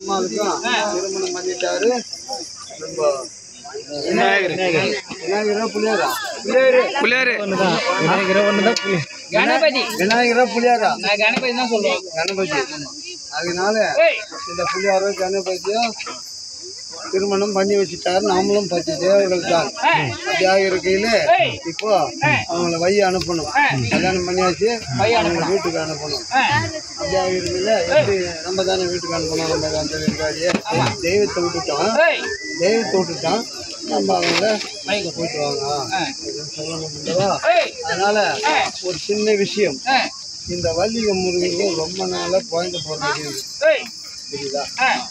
அம்மாவுக்கும் திருமணம் பண்ணிட்டாரு. நம்ம விநாயகரா புளியாரா? புளியாரு விநாயகரா புளியாரா? கணபதி தான் சொல்லுவோம். கணபதி. அதனால இந்த புளியாரும் கணபதியும் திருமணம் பண்ணி வச்சுட்டாரு. நாமளும் 10 தேவர்கள் தான். அப்படியாக இருக்கையில இப்போ அவங்கள வைய அனுப்பணும். கல்யாணம் பண்ணியாச்சு, அவங்க வீட்டுக்கு அனுப்பணும். அப்படியாக இருக்கையில எப்படி நம்ம தானே வீட்டுக்கு அனுப்பணும். நம்ம அந்த வெங்காரியை தெய்வத்தை விட்டுட்டோம். நம்ம அவங்கள போயிட்டு வாங்க சொல்லணும். அதனால ஒரு சின்ன விஷயம், இந்த வள்ளிக முருகன் ரொம்ப நாளா குழந்தை பிறந்தது புரியுதா?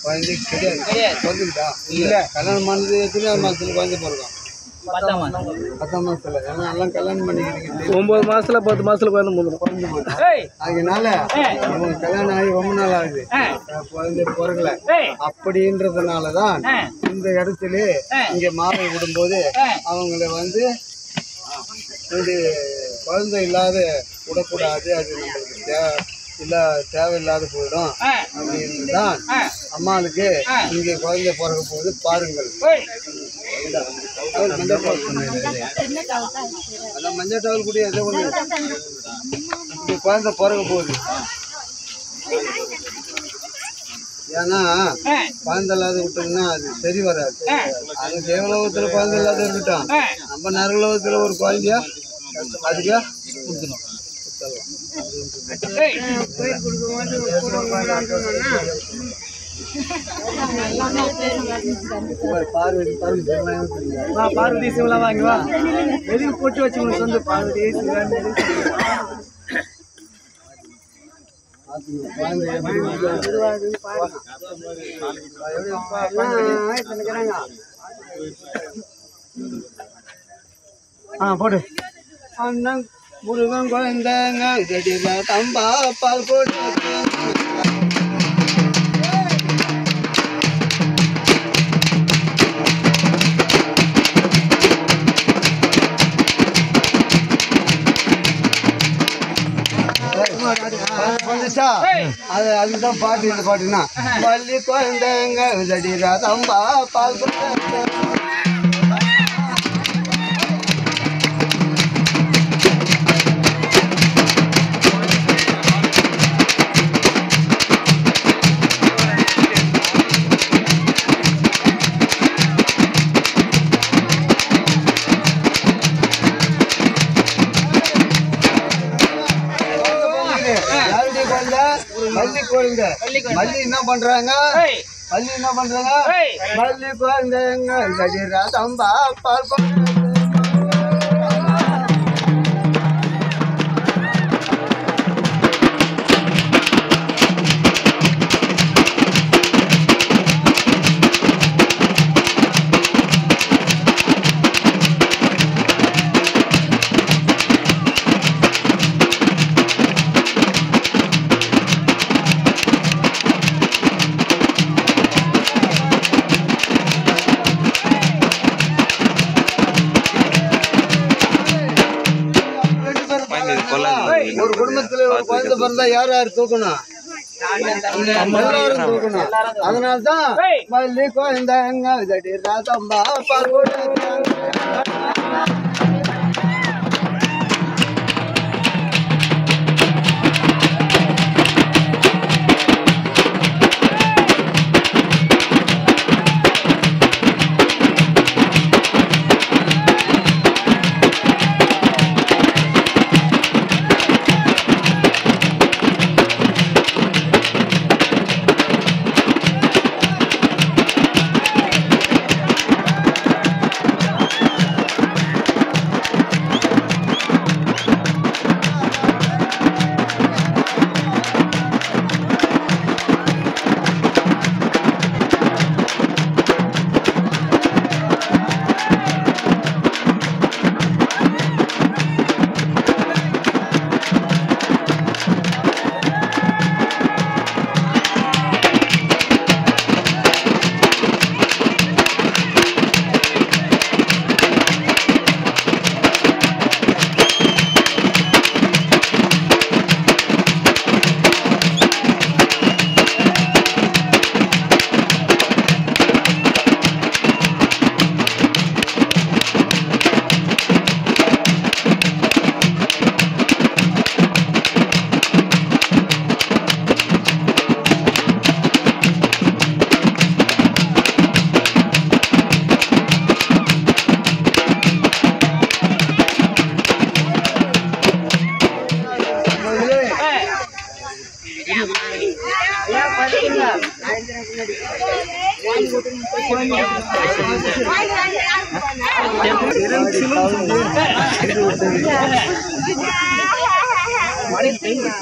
குழந்தை கிடையாது. பிறந்துக்கிட்டா இல்ல கல்யாணம் பண்ணது எத்தனை மாசத்துல குழந்தை பிறக்கும்? 10 மாசத்துல. ஏன்னா எல்லாம் கல்யாணம் பண்ணிக்கிறீங்க 9 மாசத்துல 10 மாசத்துல குழந்தை மாட்டோம். அதனால இவங்க கல்யாணம் ஆகி ரொம்ப நாள் ஆகுது, குழந்தை பிறகுல. அப்படின்றதுனாலதான் இந்த இடத்துல இங்க மாலை விடும்போது அவங்கள வந்து குழந்தை இல்லாத விடக்கூடாது, அது நம்மளுக்கு தேவையில்லாத போயிடும் அப்படின்னுதான் அம்மாளுக்கு இங்கே குழந்தை பிறக்க போது பாருங்கள். அதான் மஞ்சள் டவல் கூட எதோ ஒன்று குழந்தை பிறக்க போகுது. ஏன்னா குழந்தை இல்லாத விட்டோம்னா அது சரி வராது. அது தேவலோகத்துல குழந்தை இல்லாத இருக்கட்டும், நம்ம நரலோகத்துல ஒரு குழந்தையா அதுக்கா கொடுக்கணும். பார்வதி சிவலா வாங்குவா வெளியே போட்டு வச்சு வந்து பார்வதி போடு. அண்ணன் முருகன் குழந்தைங்க தம்பா பால் போட்டு அதுதான் பாட்டு. இந்த பாட்டுனா வள்ளி குழந்தைங்க விதடிரா தம்பா பால் மல்லி என்ன பண்றாங்க? மல்லி குழந்தைங்க தம்பா பால் ஒரு குடும்பத்துல ஒரு குழந்தை பிறந்தா யார் யார் தூக்கணும்? எல்லாரும் தூக்கணும். அதனால்தான் மல்லி குழந்தைங்க தம்பா பால்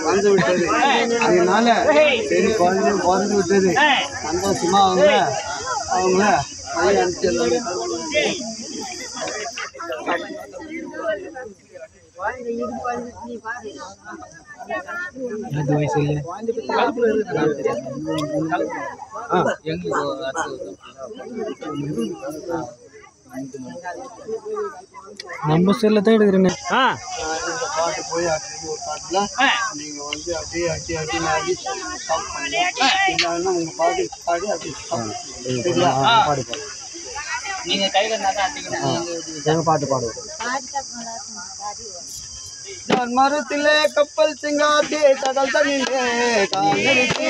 வந்து விட்டது. அதனால சரி குழந்தை பிறந்து விட்டது, சந்தோஷமா அவங்கள வழி அனுப்பிச்சிடலாம். நம்ம செல்ல தான் எடுக்கிறேன்னு பாட்டு போய் அப்படி ஒரு பாட்டுல நீங்க வந்து அப்படியே அட்டி அட்டி ஆடி ஸ்டாப் பண்ணலாம். இல்லைன்னா உங்க பாட்டு பாடி அப்படி சரியா பாடு பாடு. நீங்க கையில இருந்தா அடிக்கணும். பாட்டு பாடுவோம். மரத்திலே கப்பல் சிங்காத்தி கடல் தண்ணிலே காங்கிருச்சு